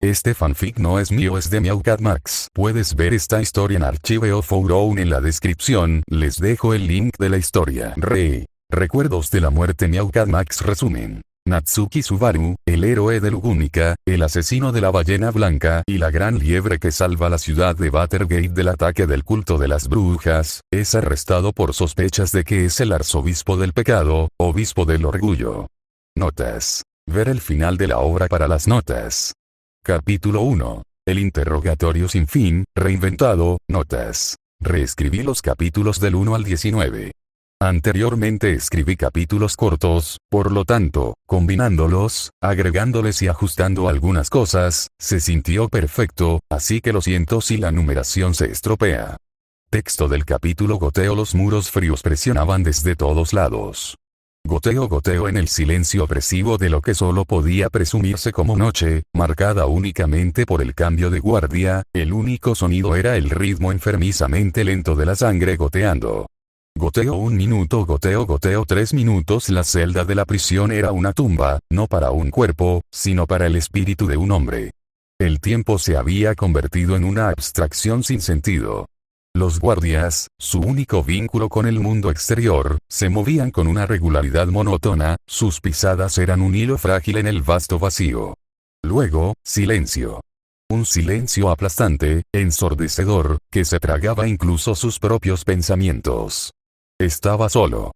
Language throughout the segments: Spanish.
Este fanfic no es mío, es de MeowCatMax. Puedes ver esta historia en Archive of Our Own en la descripción, les dejo el link de la historia. Recuerdos de la muerte. MeowCatMax resumen. Natsuki Subaru, el héroe de Lugunica, el asesino de la ballena blanca y la gran liebre que salva la ciudad de Buttergate del ataque del culto de las brujas, es arrestado por sospechas de que es el arzobispo del pecado, obispo del orgullo. Notas. Ver el final de la obra para las notas. Capítulo 1. El interrogatorio sin fin, reinventado, notas. Reescribí los capítulos del 1 al 19. Anteriormente escribí capítulos cortos, por lo tanto, combinándolos, agregándoles y ajustando algunas cosas, se sintió perfecto, así que lo siento si la numeración se estropea. Texto del capítulo. Goteo. Los muros fríos presionaban desde todos lados. Goteo, goteo en el silencio opresivo de lo que solo podía presumirse como noche, marcada únicamente por el cambio de guardia, el único sonido era el ritmo enfermizamente lento de la sangre goteando. Goteo 1 minuto, goteo, goteo 3 minutos. La celda de la prisión era una tumba, no para un cuerpo, sino para el espíritu de un hombre. El tiempo se había convertido en una abstracción sin sentido. Los guardias, su único vínculo con el mundo exterior, se movían con una regularidad monótona, sus pisadas eran un hilo frágil en el vasto vacío. Luego, silencio. Un silencio aplastante, ensordecedor, que se tragaba incluso sus propios pensamientos. Estaba solo.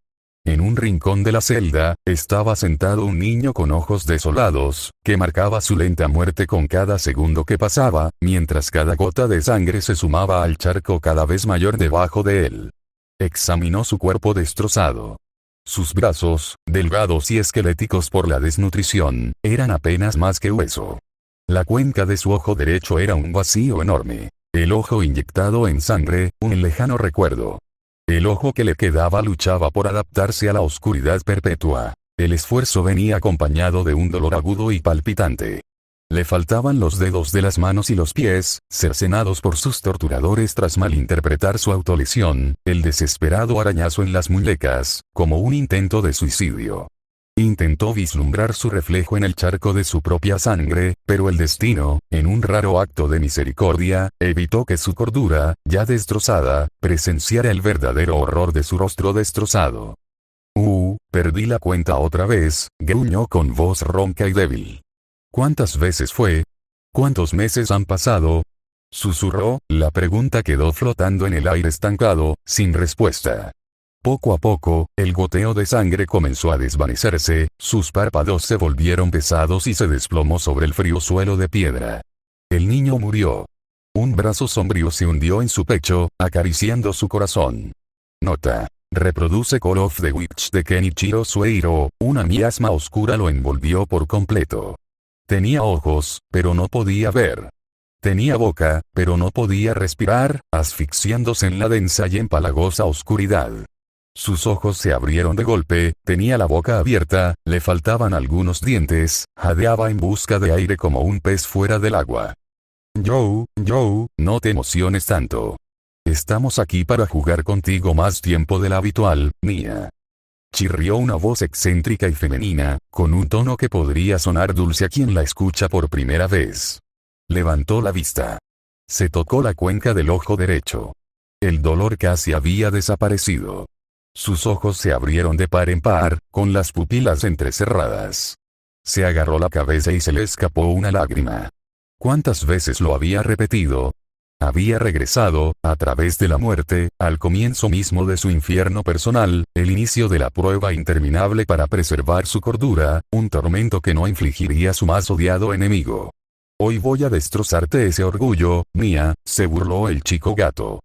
En un rincón de la celda, estaba sentado un niño con ojos desolados, que marcaba su lenta muerte con cada segundo que pasaba, mientras cada gota de sangre se sumaba al charco cada vez mayor debajo de él. Examinó su cuerpo destrozado. Sus brazos, delgados y esqueléticos por la desnutrición, eran apenas más que hueso. La cuenca de su ojo derecho era un vacío enorme. El ojo inyectado en sangre, un lejano recuerdo. El ojo que le quedaba luchaba por adaptarse a la oscuridad perpetua. El esfuerzo venía acompañado de un dolor agudo y palpitante. Le faltaban los dedos de las manos y los pies, cercenados por sus torturadores tras malinterpretar su autolesión, el desesperado arañazo en las muñecas, como un intento de suicidio. Intentó vislumbrar su reflejo en el charco de su propia sangre, pero el destino, en un raro acto de misericordia, evitó que su cordura, ya destrozada, presenciara el verdadero horror de su rostro destrozado. Perdí la cuenta otra vez, gruñó con voz ronca y débil. ¿Cuántas veces fue? ¿Cuántos meses han pasado? Susurró, la pregunta quedó flotando en el aire estancado, sin respuesta. Poco a poco, el goteo de sangre comenzó a desvanecerse, sus párpados se volvieron pesados y se desplomó sobre el frío suelo de piedra. El niño murió. Un brazo sombrío se hundió en su pecho, acariciando su corazón. Nota. Reproduce Call of the Witch de Kenichiro Sueiro, una miasma oscura lo envolvió por completo. Tenía ojos, pero no podía ver. Tenía boca, pero no podía respirar, asfixiándose en la densa y empalagosa oscuridad. Sus ojos se abrieron de golpe, tenía la boca abierta, le faltaban algunos dientes, jadeaba en busca de aire como un pez fuera del agua. Joe, no te emociones tanto. Estamos aquí para jugar contigo más tiempo del habitual, Mia. Chirrió una voz excéntrica y femenina, con un tono que podría sonar dulce a quien la escucha por primera vez. Levantó la vista. Se tocó la cuenca del ojo derecho. El dolor casi había desaparecido. Sus ojos se abrieron de par en par, con las pupilas entrecerradas. Se agarró la cabeza y se le escapó una lágrima. ¿Cuántas veces lo había repetido? Había regresado, a través de la muerte, al comienzo mismo de su infierno personal, el inicio de la prueba interminable para preservar su cordura, un tormento que no infligiría su más odiado enemigo. Hoy voy a destrozarte ese orgullo, Mia, se burló el chico gato.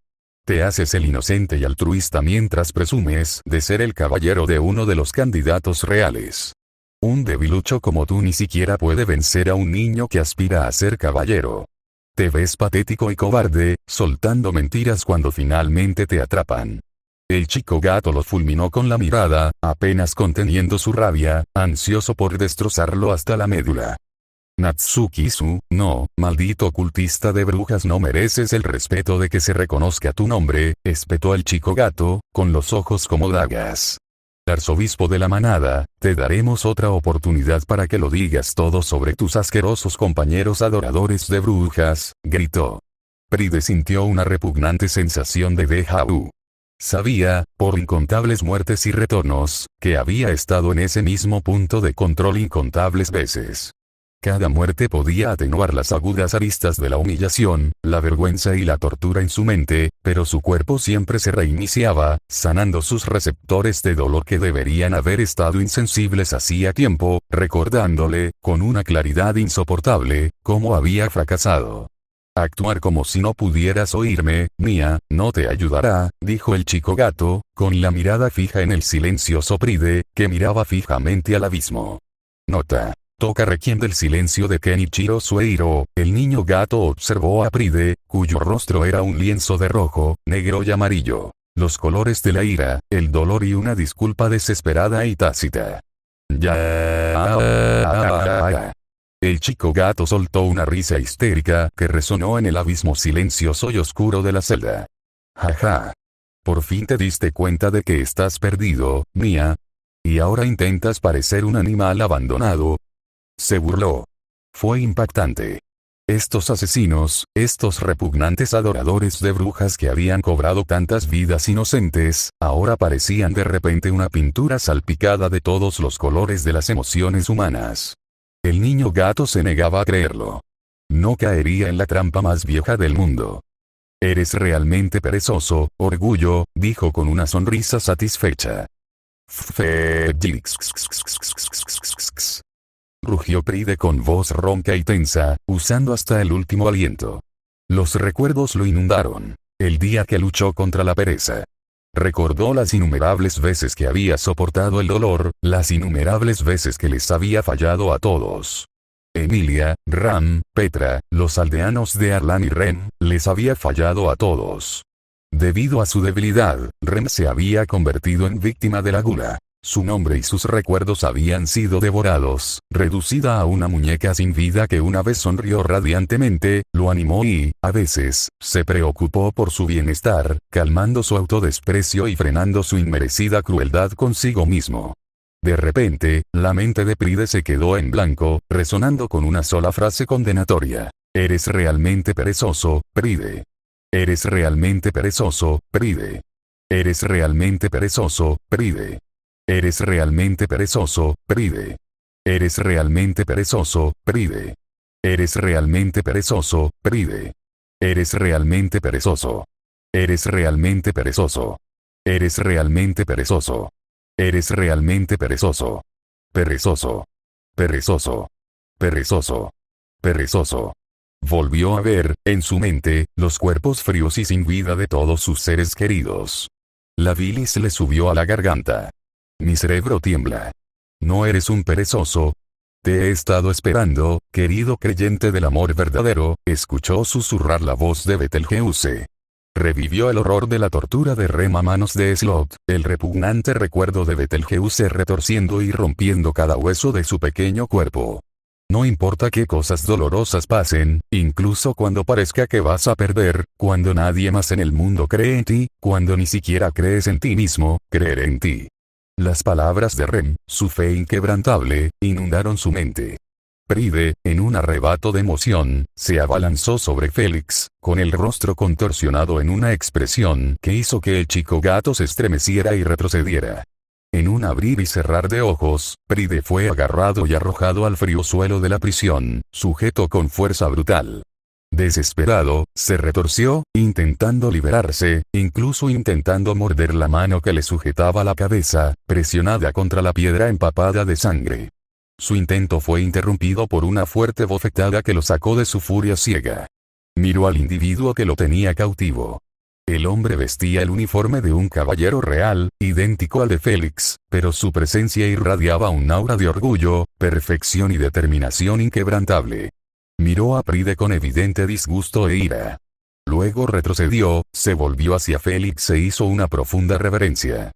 Te haces el inocente y altruista mientras presumes de ser el caballero de uno de los candidatos reales. Un debilucho como tú ni siquiera puede vencer a un niño que aspira a ser caballero. Te ves patético y cobarde, soltando mentiras cuando finalmente te atrapan. El chico gato lo fulminó con la mirada, apenas conteniendo su rabia, ansioso por destrozarlo hasta la médula. Natsuki-su, no, maldito ocultista de brujas, no mereces el respeto de que se reconozca tu nombre, espetó el chico gato, con los ojos como dagas. Arzobispo de la manada, te daremos otra oportunidad para que lo digas todo sobre tus asquerosos compañeros adoradores de brujas, gritó. Pride sintió una repugnante sensación de déjà vu. Sabía, por incontables muertes y retornos, que había estado en ese mismo punto de control incontables veces. Cada muerte podía atenuar las agudas aristas de la humillación, la vergüenza y la tortura en su mente, pero su cuerpo siempre se reiniciaba, sanando sus receptores de dolor que deberían haber estado insensibles hacía tiempo, recordándole, con una claridad insoportable, cómo había fracasado. Actuar como si no pudieras oírme, Mia, no te ayudará, dijo el chico gato, con la mirada fija en el silencioso Pride, que miraba fijamente al abismo. Nota. Toca Requiem del silencio de Kenichiro Sueiro. El niño gato observó a Pride, cuyo rostro era un lienzo de rojo, negro y amarillo. Los colores de la ira, el dolor y una disculpa desesperada y tácita. Ya. El chico gato soltó una risa histérica que resonó en el abismo silencioso y oscuro de la celda. Jaja. Por fin te diste cuenta de que estás perdido, Mia. Y ahora intentas parecer un animal abandonado. Se burló. Fue impactante. Estos asesinos, estos repugnantes adoradores de brujas que habían cobrado tantas vidas inocentes, ahora parecían de repente una pintura salpicada de todos los colores de las emociones humanas. El niño gato se negaba a creerlo. No caería en la trampa más vieja del mundo. Eres realmente perezoso, orgullo, dijo con una sonrisa satisfecha. Rugió Pride con voz ronca y tensa, usando hasta el último aliento. Los recuerdos lo inundaron. El día que luchó contra la pereza. Recordó las innumerables veces que había soportado el dolor, las innumerables veces que les había fallado a todos. Emilia, Ram, Petra, los aldeanos de Arlan y Ren, les había fallado a todos. Debido a su debilidad, Ren se había convertido en víctima de la gula. Su nombre y sus recuerdos habían sido devorados, reducida a una muñeca sin vida que una vez sonrió radiantemente, lo animó y, a veces, se preocupó por su bienestar, calmando su autodesprecio y frenando su inmerecida crueldad consigo mismo. De repente, la mente de Pride se quedó en blanco, resonando con una sola frase condenatoria. Eres realmente perezoso, Pride. Eres realmente perezoso, Pride. Eres realmente perezoso, Pride. Eres realmente perezoso, Pride. Eres realmente perezoso, Pride. Eres realmente perezoso, Pride. Eres realmente perezoso. Eres realmente perezoso. Eres realmente perezoso. Eres realmente perezoso. Perezoso. Perezoso. Perezoso. Perezoso. Volvió a ver, en su mente, los cuerpos fríos y sin vida de todos sus seres queridos. La bilis le subió a la garganta. Mi cerebro tiembla. No eres un perezoso. Te he estado esperando, querido creyente del amor verdadero, escuchó susurrar la voz de Betelgeuse. Revivió el horror de la tortura de Rem a manos de Slot, el repugnante recuerdo de Betelgeuse retorciendo y rompiendo cada hueso de su pequeño cuerpo. No importa qué cosas dolorosas pasen, incluso cuando parezca que vas a perder, cuando nadie más en el mundo cree en ti, cuando ni siquiera crees en ti mismo, creeré en ti. Las palabras de Rem, su fe inquebrantable, inundaron su mente. Pride, en un arrebato de emoción, se abalanzó sobre Félix, con el rostro contorsionado en una expresión que hizo que el chico gato se estremeciera y retrocediera. En un abrir y cerrar de ojos, Pride fue agarrado y arrojado al frío suelo de la prisión, sujeto con fuerza brutal. Desesperado, se retorció, intentando liberarse, incluso intentando morder la mano que le sujetaba la cabeza, presionada contra la piedra empapada de sangre. Su intento fue interrumpido por una fuerte bofetada que lo sacó de su furia ciega. Miró al individuo que lo tenía cautivo. El hombre vestía el uniforme de un caballero real, idéntico al de Félix, pero su presencia irradiaba un aura de orgullo, perfección y determinación inquebrantable. Miró a Pride con evidente disgusto e ira. Luego retrocedió, se volvió hacia Félix e hizo una profunda reverencia.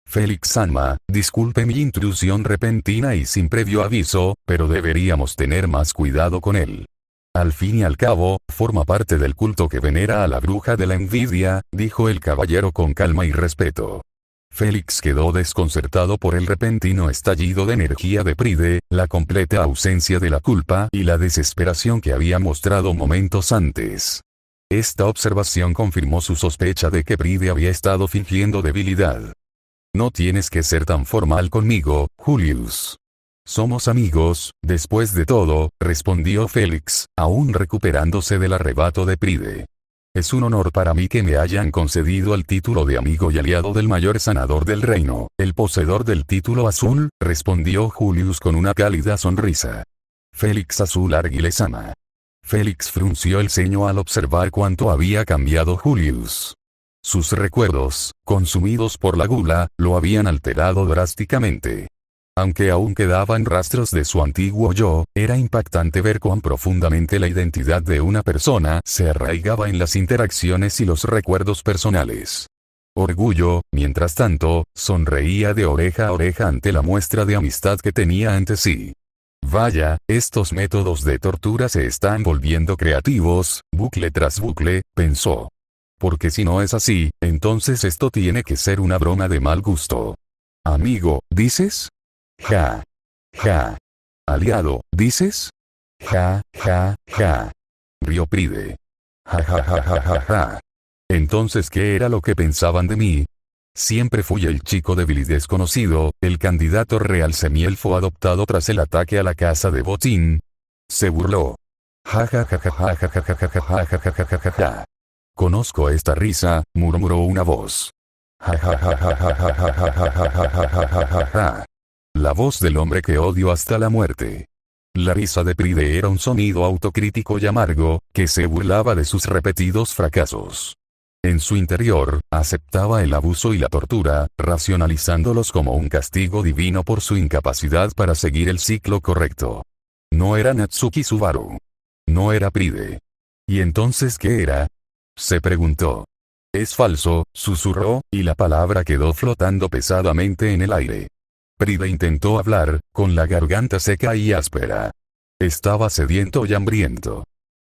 Félix-sama, disculpe mi intrusión repentina y sin previo aviso, pero deberíamos tener más cuidado con él. Al fin y al cabo, forma parte del culto que venera a la bruja de la envidia, dijo el caballero con calma y respeto. Félix quedó desconcertado por el repentino estallido de energía de Pride, la completa ausencia de la culpa y la desesperación que había mostrado momentos antes. Esta observación confirmó su sospecha de que Pride había estado fingiendo debilidad. No tienes que ser tan formal conmigo, Julius. Somos amigos, después de todo, respondió Félix, aún recuperándose del arrebato de Pride. Es un honor para mí que me hayan concedido el título de amigo y aliado del mayor sanador del reino, el poseedor del título azul, respondió Julius con una cálida sonrisa. Félix Azul Arguilesama. Félix frunció el ceño al observar cuánto había cambiado Julius. Sus recuerdos, consumidos por la gula, lo habían alterado drásticamente. Aunque aún quedaban rastros de su antiguo yo, era impactante ver cuán profundamente la identidad de una persona se arraigaba en las interacciones y los recuerdos personales. Orgullo, mientras tanto, sonreía de oreja a oreja ante la muestra de amistad que tenía ante sí. Vaya, estos métodos de tortura se están volviendo creativos, bucle tras bucle, pensó. Porque si no es así, entonces esto tiene que ser una broma de mal gusto. Amigo, ¿dices? Ja. Ja. Aliado, ¿dices? Ja, ja, ja. Rió Pride. Ja ja ja ja ja ja. Entonces, ¿qué era lo que pensaban de mí? Siempre fui el chico débil y desconocido, el candidato real semielfo adoptado tras el ataque a la casa de botín. Se burló. Ja ja ja ja ja ja ja ja ja ja ja ja ja ja ja. Conozco esta risa, murmuró una voz. Ja ja ja ja ja ja ja ja ja ja ja ja ja ja. La voz del hombre que odio hasta la muerte. La risa de Pride era un sonido autocrítico y amargo, que se burlaba de sus repetidos fracasos. En su interior, aceptaba el abuso y la tortura, racionalizándolos como un castigo divino por su incapacidad para seguir el ciclo correcto. No era Natsuki Subaru. No era Pride. ¿Y entonces qué era? Se preguntó. Es falso, susurró, y la palabra quedó flotando pesadamente en el aire. Pride intentó hablar, con la garganta seca y áspera. Estaba sediento y hambriento.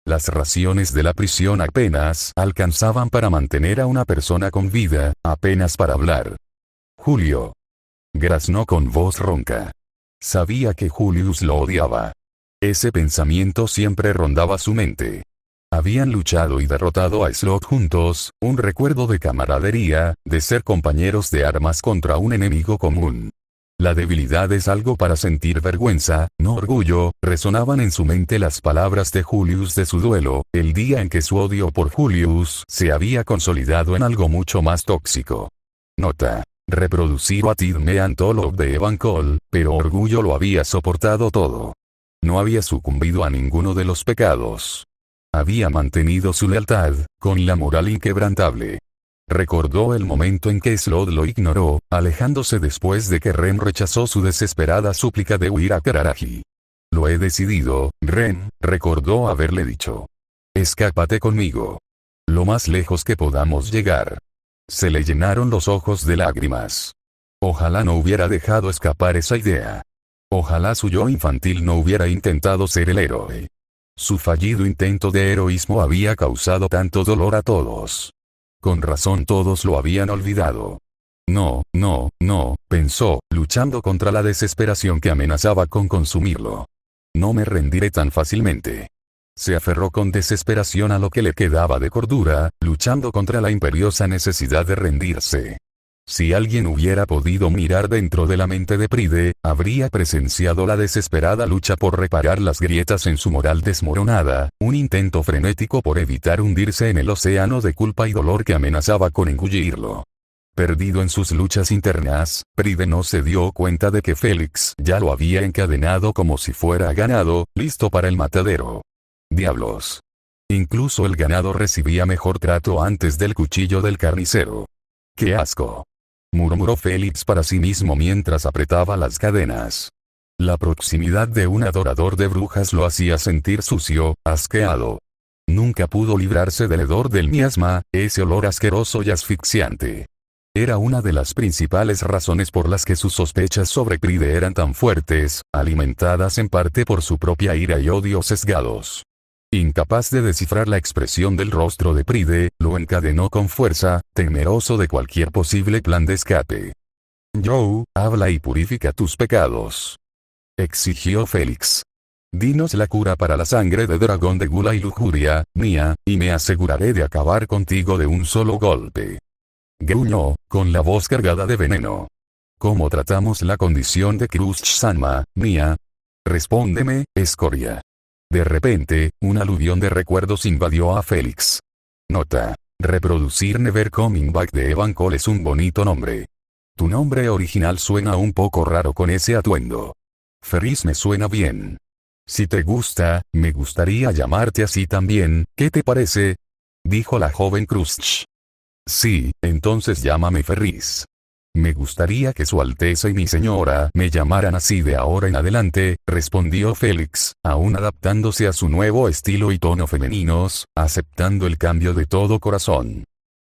Las raciones de la prisión apenas alcanzaban para mantener a una persona con vida, apenas para hablar. Julio. Graznó con voz ronca. Sabía que Julius lo odiaba. Ese pensamiento siempre rondaba su mente. Habían luchado y derrotado a Slot juntos, un recuerdo de camaradería, de ser compañeros de armas contra un enemigo común. La debilidad es algo para sentir vergüenza, no orgullo, resonaban en su mente las palabras de Julius de su duelo, el día en que su odio por Julius se había consolidado en algo mucho más tóxico. Nota. Reproducir What It Meant All of de Evan Cole, pero orgullo lo había soportado todo. No había sucumbido a ninguno de los pecados. Había mantenido su lealtad, con la moral inquebrantable. Recordó el momento en que Slot lo ignoró, alejándose después de que Ren rechazó su desesperada súplica de huir a Kararagi. Lo he decidido, Ren, recordó haberle dicho. Escápate conmigo. Lo más lejos que podamos llegar. Se le llenaron los ojos de lágrimas. Ojalá no hubiera dejado escapar esa idea. Ojalá su yo infantil no hubiera intentado ser el héroe. Su fallido intento de heroísmo había causado tanto dolor a todos. Con razón todos lo habían olvidado. No, no, no, pensó, luchando contra la desesperación que amenazaba con consumirlo. No me rendiré tan fácilmente. Se aferró con desesperación a lo que le quedaba de cordura, luchando contra la imperiosa necesidad de rendirse. Si alguien hubiera podido mirar dentro de la mente de Pride, habría presenciado la desesperada lucha por reparar las grietas en su moral desmoronada, un intento frenético por evitar hundirse en el océano de culpa y dolor que amenazaba con engullirlo. Perdido en sus luchas internas, Pride no se dio cuenta de que Félix ya lo había encadenado como si fuera ganado, listo para el matadero. Diablos. Incluso el ganado recibía mejor trato antes del cuchillo del carnicero. ¡Qué asco!, murmuró Félix para sí mismo mientras apretaba las cadenas. La proximidad de un adorador de brujas lo hacía sentir sucio, asqueado. Nunca pudo librarse del hedor del miasma, ese olor asqueroso y asfixiante. Era una de las principales razones por las que sus sospechas sobre Pride eran tan fuertes, alimentadas en parte por su propia ira y odio sesgados. Incapaz de descifrar la expresión del rostro de Pride, lo encadenó con fuerza, temeroso de cualquier posible plan de escape. Joe, habla y purifica tus pecados. Exigió Félix. Dinos la cura para la sangre de dragón de gula y lujuria, mía, y me aseguraré de acabar contigo de un solo golpe. Gruñó, con la voz cargada de veneno. ¿Cómo tratamos la condición de Krush-sama, mía? Respóndeme, escoria. De repente, un aluvión de recuerdos invadió a Félix. Nota. Reproducir Never Coming Back de Evan Cole es un bonito nombre. Tu nombre original suena un poco raro con ese atuendo. Ferris me suena bien. Si te gusta, me gustaría llamarte así también, ¿qué te parece? Dijo la joven Krush. Sí, entonces llámame Ferris. Me gustaría que Su Alteza y mi señora me llamaran así de ahora en adelante, respondió Félix, aún adaptándose a su nuevo estilo y tono femeninos, aceptando el cambio de todo corazón.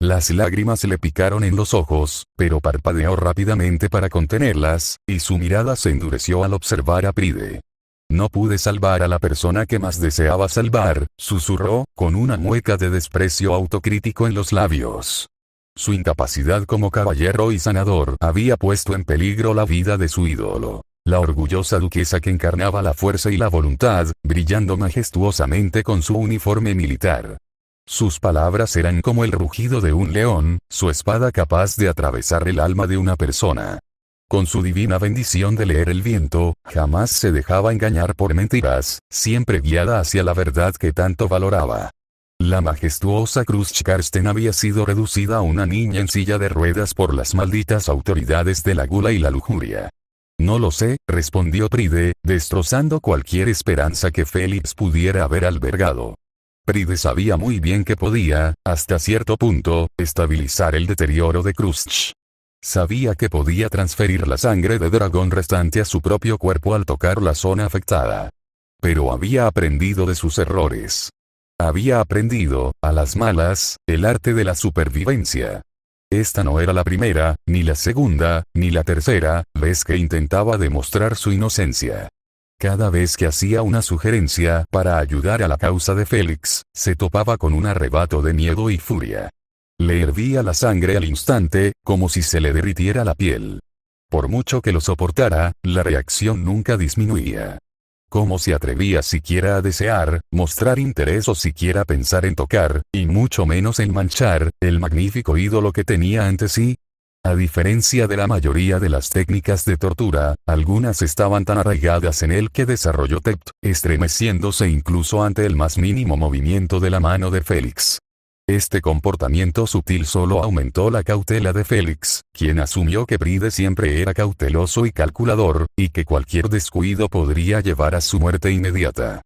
Las lágrimas le picaron en los ojos, pero parpadeó rápidamente para contenerlas, y su mirada se endureció al observar a Pride. No pude salvar a la persona que más deseaba salvar, susurró, con una mueca de desprecio autocrítico en los labios. Su incapacidad como caballero y sanador había puesto en peligro la vida de su ídolo. La orgullosa duquesa que encarnaba la fuerza y la voluntad, brillando majestuosamente con su uniforme militar. Sus palabras eran como el rugido de un león, su espada capaz de atravesar el alma de una persona. Con su divina bendición de leer el viento, jamás se dejaba engañar por mentiras, siempre guiada hacia la verdad que tanto valoraba. La majestuosa Krush Karsten había sido reducida a una niña en silla de ruedas por las malditas autoridades de la gula y la lujuria. No lo sé, respondió Pride, destrozando cualquier esperanza que Félix pudiera haber albergado. Pride sabía muy bien que podía, hasta cierto punto, estabilizar el deterioro de Krush. Sabía que podía transferir la sangre de dragón restante a su propio cuerpo al tocar la zona afectada. Pero había aprendido de sus errores. Había aprendido, a las malas, el arte de la supervivencia. Esta no era la primera, ni la segunda, ni la tercera vez que intentaba demostrar su inocencia. Cada vez que hacía una sugerencia para ayudar a la causa de Félix, se topaba con un arrebato de miedo y furia. Le hervía la sangre al instante, como si se le derritiera la piel. Por mucho que lo soportara, la reacción nunca disminuía. ¿Cómo se atrevía siquiera a desear, mostrar interés o siquiera pensar en tocar, y mucho menos en manchar, el magnífico ídolo que tenía ante sí? A diferencia de la mayoría de las técnicas de tortura, algunas estaban tan arraigadas en él que desarrolló Tept, estremeciéndose incluso ante el más mínimo movimiento de la mano de Félix. Este comportamiento sutil solo aumentó la cautela de Félix, quien asumió que Pride siempre era cauteloso y calculador, y que cualquier descuido podría llevar a su muerte inmediata.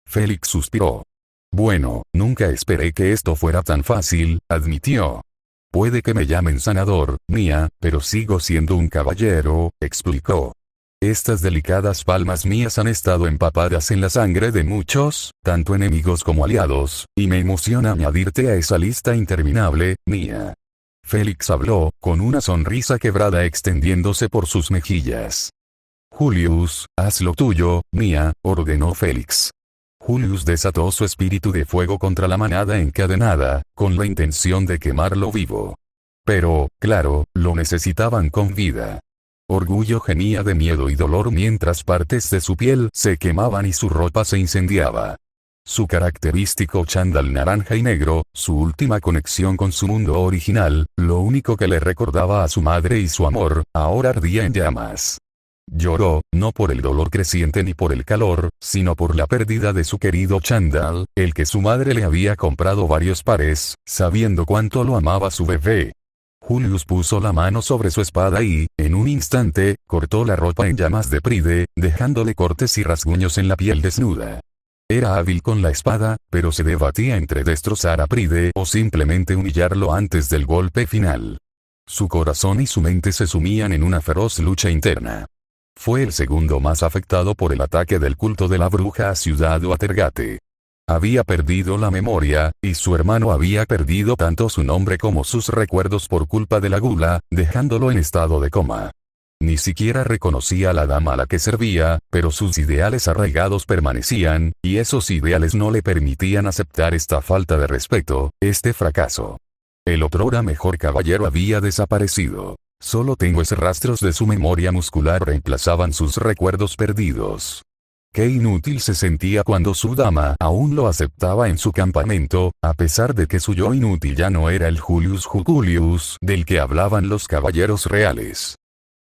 Félix suspiró. Bueno, nunca esperé que esto fuera tan fácil, admitió. Puede que me llamen sanador, mía, pero sigo siendo un caballero, explicó. Estas delicadas palmas mías han estado empapadas en la sangre de muchos, tanto enemigos como aliados, y me emociona añadirte a esa lista interminable, mía. Félix habló, con una sonrisa quebrada extendiéndose por sus mejillas. Julius, haz lo tuyo, mía, ordenó Félix. Julius desató su espíritu de fuego contra la manada encadenada, con la intención de quemarlo vivo. Pero, claro, lo necesitaban con vida. Orgullo gemía de miedo y dolor mientras partes de su piel se quemaban y su ropa se incendiaba. Su característico chándal naranja y negro, su última conexión con su mundo original, lo único que le recordaba a su madre y su amor, ahora ardía en llamas. Lloró, no por el dolor creciente ni por el calor, sino por la pérdida de su querido chándal, el que su madre le había comprado varios pares, sabiendo cuánto lo amaba su bebé. Julius puso la mano sobre su espada y, en un instante, cortó la ropa en llamas de Pride, dejándole cortes y rasguños en la piel desnuda. Era hábil con la espada, pero se debatía entre destrozar a Pride o simplemente humillarlo antes del golpe final. Su corazón y su mente se sumían en una feroz lucha interna. Fue el segundo más afectado por el ataque del culto de la bruja a Ciudad Watergate. Había perdido la memoria, y su hermano había perdido tanto su nombre como sus recuerdos por culpa de la gula, dejándolo en estado de coma. Ni siquiera reconocía a la dama a la que servía, pero sus ideales arraigados permanecían, y esos ideales no le permitían aceptar esta falta de respeto, este fracaso. El otrora mejor caballero había desaparecido. Solo rastros de su memoria muscular reemplazaban sus recuerdos perdidos. Qué inútil se sentía cuando su dama aún lo aceptaba en su campamento, a pesar de que su yo inútil ya no era el Julius Juculius del que hablaban los caballeros reales.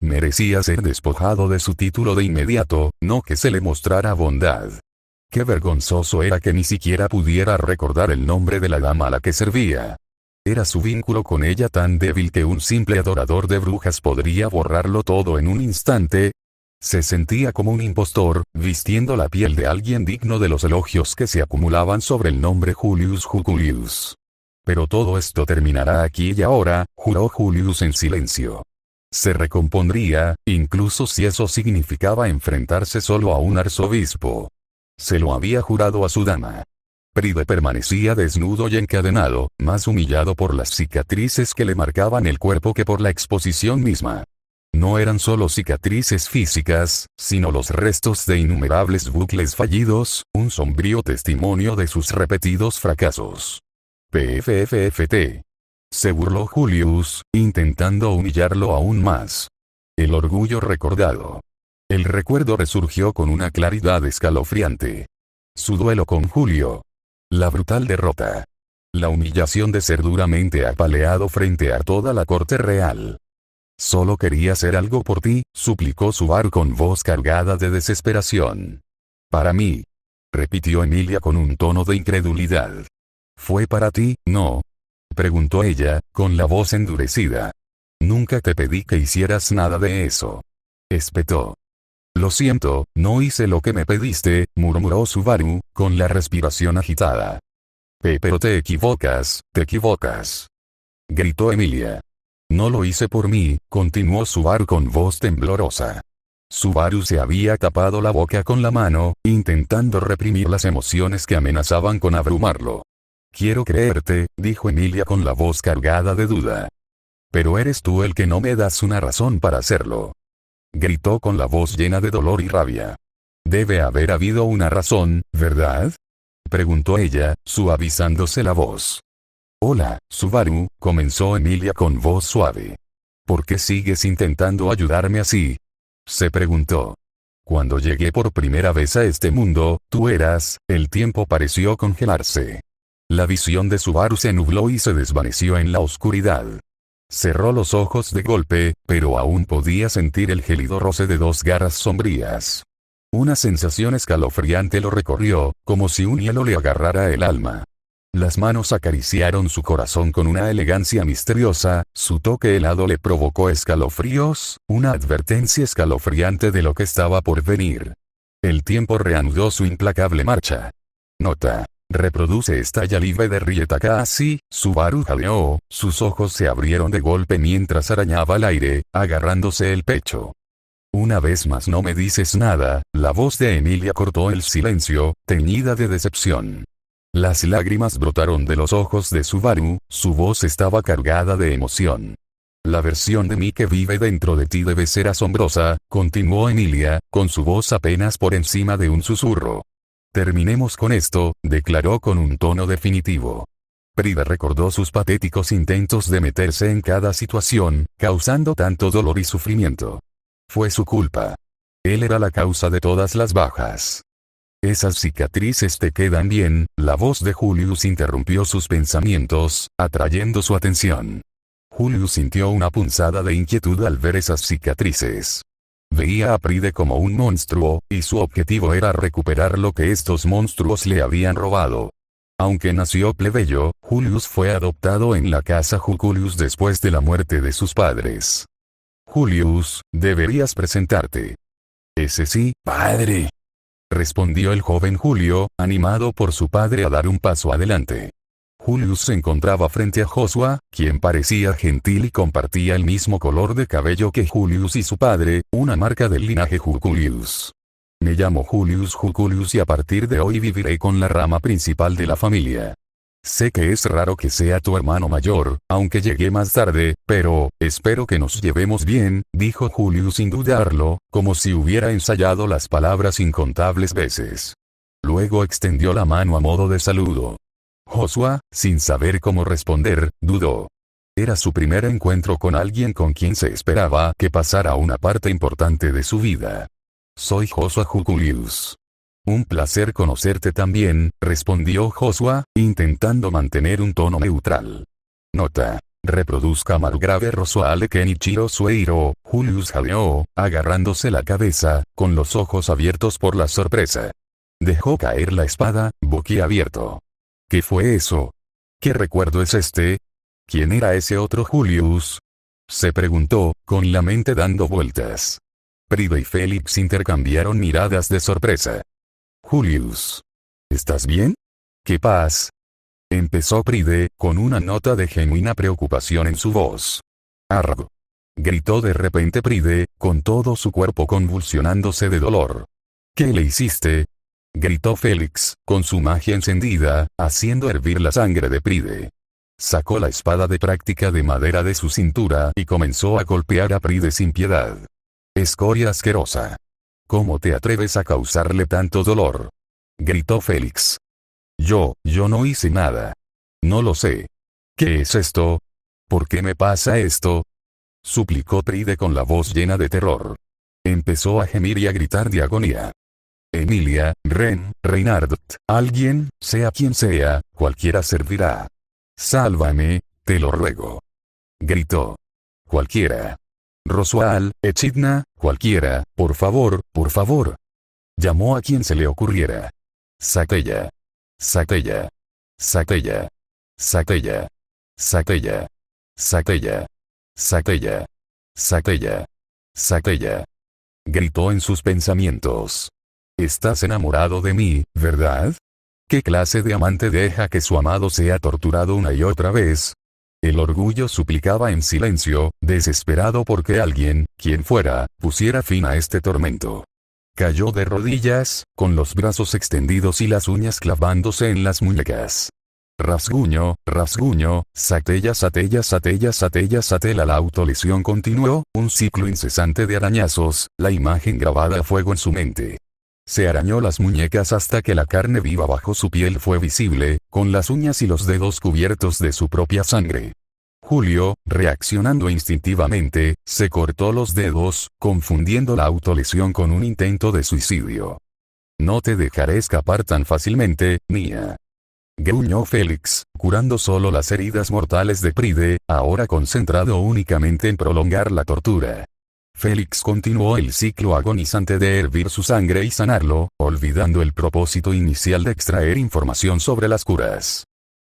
Merecía ser despojado de su título de inmediato, no que se le mostrara bondad. Qué vergonzoso era que ni siquiera pudiera recordar el nombre de la dama a la que servía. Era su vínculo con ella tan débil que un simple adorador de brujas podría borrarlo todo en un instante. Se sentía como un impostor, vistiendo la piel de alguien digno de los elogios que se acumulaban sobre el nombre Julius Juculius. Pero todo esto terminará aquí y ahora, juró Julius en silencio. Se recompondría, incluso si eso significaba enfrentarse solo a un arzobispo. Se lo había jurado a su dama. Pride permanecía desnudo y encadenado, más humillado por las cicatrices que le marcaban el cuerpo que por la exposición misma. No eran solo cicatrices físicas, sino los restos de innumerables bucles fallidos, un sombrío testimonio de sus repetidos fracasos. PFFFT. Se burló Julius, intentando humillarlo aún más. El orgullo recordado. El recuerdo resurgió con una claridad escalofriante. Su duelo con Julio. La brutal derrota. La humillación de ser duramente apaleado frente a toda la corte real. Solo quería hacer algo por ti, suplicó Subaru con voz cargada de desesperación. Para mí. Repitió Emilia con un tono de incredulidad. ¿Fue para ti, no? Preguntó ella, con la voz endurecida. Nunca te pedí que hicieras nada de eso. Espetó. Lo siento, no hice lo que me pediste, murmuró Subaru, con la respiración agitada. Pero te equivocas, gritó Emilia. No lo hice por mí, continuó Subaru con voz temblorosa. Subaru se había tapado la boca con la mano, intentando reprimir las emociones que amenazaban con abrumarlo. Quiero creerte, dijo Emilia con la voz cargada de duda. Pero eres tú el que no me das una razón para hacerlo. Gritó con la voz llena de dolor y rabia. Debe haber habido una razón, ¿verdad? Preguntó ella, suavizándose la voz. Hola, Subaru, comenzó Emilia con voz suave. ¿Por qué sigues intentando ayudarme así? Se preguntó. Cuando llegué por primera vez a este mundo, tú eras, el tiempo pareció congelarse. La visión de Subaru se nubló y se desvaneció en la oscuridad. Cerró los ojos de golpe, pero aún podía sentir el gélido roce de dos garras sombrías. Una sensación escalofriante lo recorrió, como si un hielo le agarrara el alma. Las manos acariciaron su corazón con una elegancia misteriosa, su toque helado le provocó escalofríos, una advertencia escalofriante de lo que estaba por venir. El tiempo reanudó su implacable marcha. Nota. Reproduce Estalla Live de Ryetakashi, Subaru jadeó, sus ojos se abrieron de golpe mientras arañaba el aire, agarrándose el pecho. Una vez más no me dices nada, la voz de Emilia cortó el silencio, teñida de decepción. Las lágrimas brotaron de los ojos de Subaru, su voz estaba cargada de emoción. La versión de mí que vive dentro de ti debe ser asombrosa, continuó Emilia, con su voz apenas por encima de un susurro. Terminemos con esto, declaró con un tono definitivo. Pride recordó sus patéticos intentos de meterse en cada situación, causando tanto dolor y sufrimiento. Fue su culpa. Él era la causa de todas las bajas. Esas cicatrices te quedan bien, la voz de Julius interrumpió sus pensamientos, atrayendo su atención. Julius sintió una punzada de inquietud al ver esas cicatrices. Veía a Pride como un monstruo, y su objetivo era recuperar lo que estos monstruos le habían robado. Aunque nació plebeyo, Julius fue adoptado en la casa Juculius después de la muerte de sus padres. Julius, deberías presentarte. Ese sí, padre. Respondió el joven Julio, animado por su padre a dar un paso adelante. Julius se encontraba frente a Joshua, quien parecía gentil y compartía el mismo color de cabello que Julius y su padre, una marca del linaje Juculius. Me llamo Julius Juculius y a partir de hoy viviré con la rama principal de la familia. Sé que es raro que sea tu hermano mayor, aunque llegué más tarde, pero, espero que nos llevemos bien, dijo Julius sin dudarlo, como si hubiera ensayado las palabras incontables veces. Luego extendió la mano a modo de saludo. Joshua, sin saber cómo responder, dudó. Era su primer encuentro con alguien con quien se esperaba que pasara una parte importante de su vida. Soy Joshua Julius. Un placer conocerte también, respondió Joshua, intentando mantener un tono neutral. Nota. Reproduzca Margrave Rosoale Kenichiro Sueiro, Julius jadeó, agarrándose la cabeza, con los ojos abiertos por la sorpresa. Dejó caer la espada, boquiabierto. ¿Qué fue eso? ¿Qué recuerdo es este? ¿Quién era ese otro Julius? Se preguntó, con la mente dando vueltas. Pride y Felix intercambiaron miradas de sorpresa. Julius. ¿Estás bien? ¿Qué pasa? Empezó Pride, con una nota de genuina preocupación en su voz. Arg. Gritó de repente Pride, con todo su cuerpo convulsionándose de dolor. ¿Qué le hiciste? Gritó Felix, con su magia encendida, haciendo hervir la sangre de Pride. Sacó la espada de práctica de madera de su cintura y comenzó a golpear a Pride sin piedad. Escoria asquerosa. ¿Cómo te atreves a causarle tanto dolor? Gritó Felix. Yo no hice nada. No lo sé. ¿Qué es esto? ¿Por qué me pasa esto? Suplicó Pride con la voz llena de terror. Empezó a gemir y a gritar de agonía. Emilia, Reinhardt, alguien, sea quien sea, cualquiera servirá. Sálvame, te lo ruego. Gritó. Cualquiera. Rosual, Echidna, cualquiera, por favor, por favor. Llamó a quien se le ocurriera. Sakella. Sakella. Sakella. Sakella. Sakella. Sakella. Sakella. Sakella. Sakella. Gritó en sus pensamientos. Estás enamorado de mí, ¿verdad? ¿Qué clase de amante deja que su amado sea torturado una y otra vez? El orgullo suplicaba en silencio, desesperado porque alguien, quien fuera, pusiera fin a este tormento. Cayó de rodillas, con los brazos extendidos y las uñas clavándose en las muñecas. Rasguño, rasguño, satella, satella, satella, satella, satella. La autolesión continuó, un ciclo incesante de arañazos, la imagen grabada a fuego en su mente. Se arañó las muñecas hasta que la carne viva bajo su piel fue visible, con las uñas y los dedos cubiertos de su propia sangre. Julio, reaccionando instintivamente, se cortó los dedos, confundiendo la autolesión con un intento de suicidio. No te dejaré escapar tan fácilmente, Mia. Gruñó Felix, curando solo las heridas mortales de Pride, ahora concentrado únicamente en prolongar la tortura. Felix continuó el ciclo agonizante de hervir su sangre y sanarlo, olvidando el propósito inicial de extraer información sobre las curas.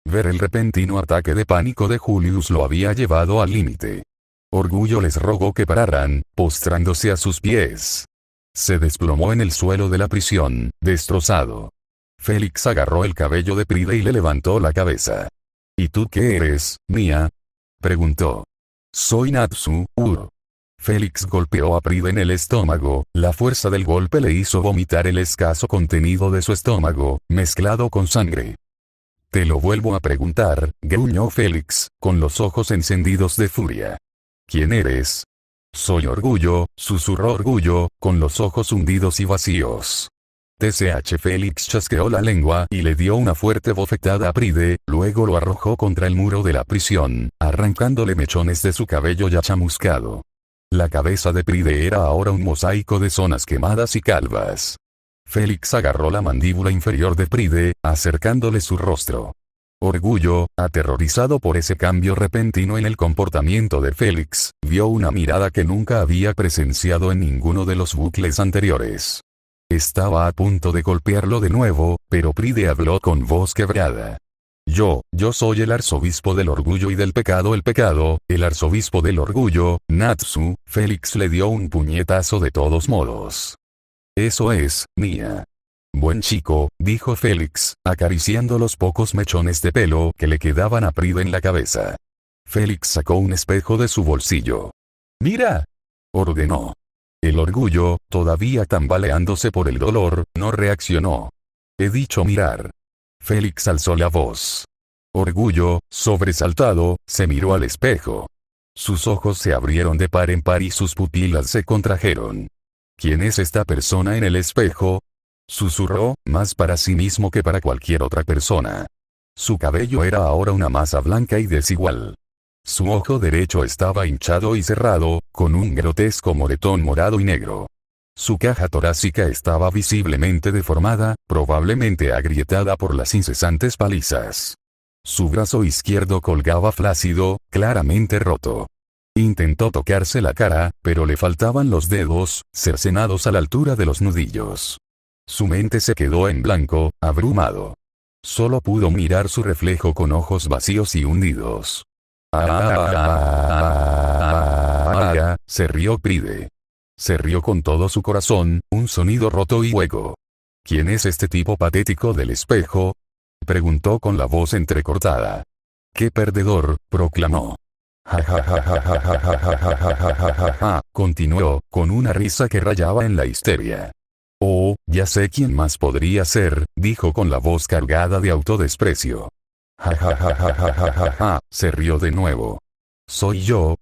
Ver el repentino ataque de pánico de Julius lo había llevado al límite. Orgullo les rogó que pararan, postrándose a sus pies. Se desplomó en el suelo de la prisión, destrozado. Felix agarró el cabello de Pride y le levantó la cabeza. ¿Y tú qué eres, Mia? Preguntó. Soy Natsu, Felix golpeó a Pride en el estómago, la fuerza del golpe le hizo vomitar el escaso contenido de su estómago, mezclado con sangre. Te lo vuelvo a preguntar, gruñó Felix, con los ojos encendidos de furia. ¿Quién eres? Soy Orgullo, susurró Orgullo, con los ojos hundidos y vacíos. TCH Felix chasqueó la lengua y le dio una fuerte bofetada a Pride, luego lo arrojó contra el muro de la prisión, arrancándole mechones de su cabello ya chamuscado. La cabeza de Pride era ahora un mosaico de zonas quemadas y calvas. Felix agarró la mandíbula inferior de Pride, acercándole su rostro. Orgullo, aterrorizado por ese cambio repentino en el comportamiento de Felix, vio una mirada que nunca había presenciado en ninguno de los bucles anteriores. Estaba a punto de golpearlo de nuevo, pero Pride habló con voz quebrada. Yo soy el arzobispo del orgullo y del pecado. El arzobispo del orgullo, Natsu. Felix le dio un puñetazo de todos modos. Eso es, Mia. Buen chico, dijo Felix, acariciando los pocos mechones de pelo que le quedaban a Pride en la cabeza. Felix sacó un espejo de su bolsillo. ¡Mira!, ordenó. El orgullo, todavía tambaleándose por el dolor, no reaccionó. He dicho mirar. Felix alzó la voz. Orgullo, sobresaltado, se miró al espejo. Sus ojos se abrieron de par en par y sus pupilas se contrajeron. ¿Quién es esta persona en el espejo? Susurró, más para sí mismo que para cualquier otra persona. Su cabello era ahora una masa blanca y desigual. Su ojo derecho estaba hinchado y cerrado, con un grotesco moretón morado y negro. Su caja torácica estaba visiblemente deformada, probablemente agrietada por las incesantes palizas. Su brazo izquierdo colgaba flácido, claramente roto. Intentó tocarse la cara, pero le faltaban los dedos, cercenados a la altura de los nudillos. Su mente se quedó en blanco, abrumado. Solo pudo mirar su reflejo con ojos vacíos y hundidos. Se rió Pride. Se rió con todo su corazón, un sonido roto y hueco. ¿Quién es este tipo patético del espejo? Preguntó con la voz entrecortada. ¡Qué perdedor!, proclamó. Continuó, con una risa que rayaba en la histeria. Oh, ya sé quién más podría ser, dijo con la voz cargada de autodesprecio. Se rió de nuevo. Soy yo,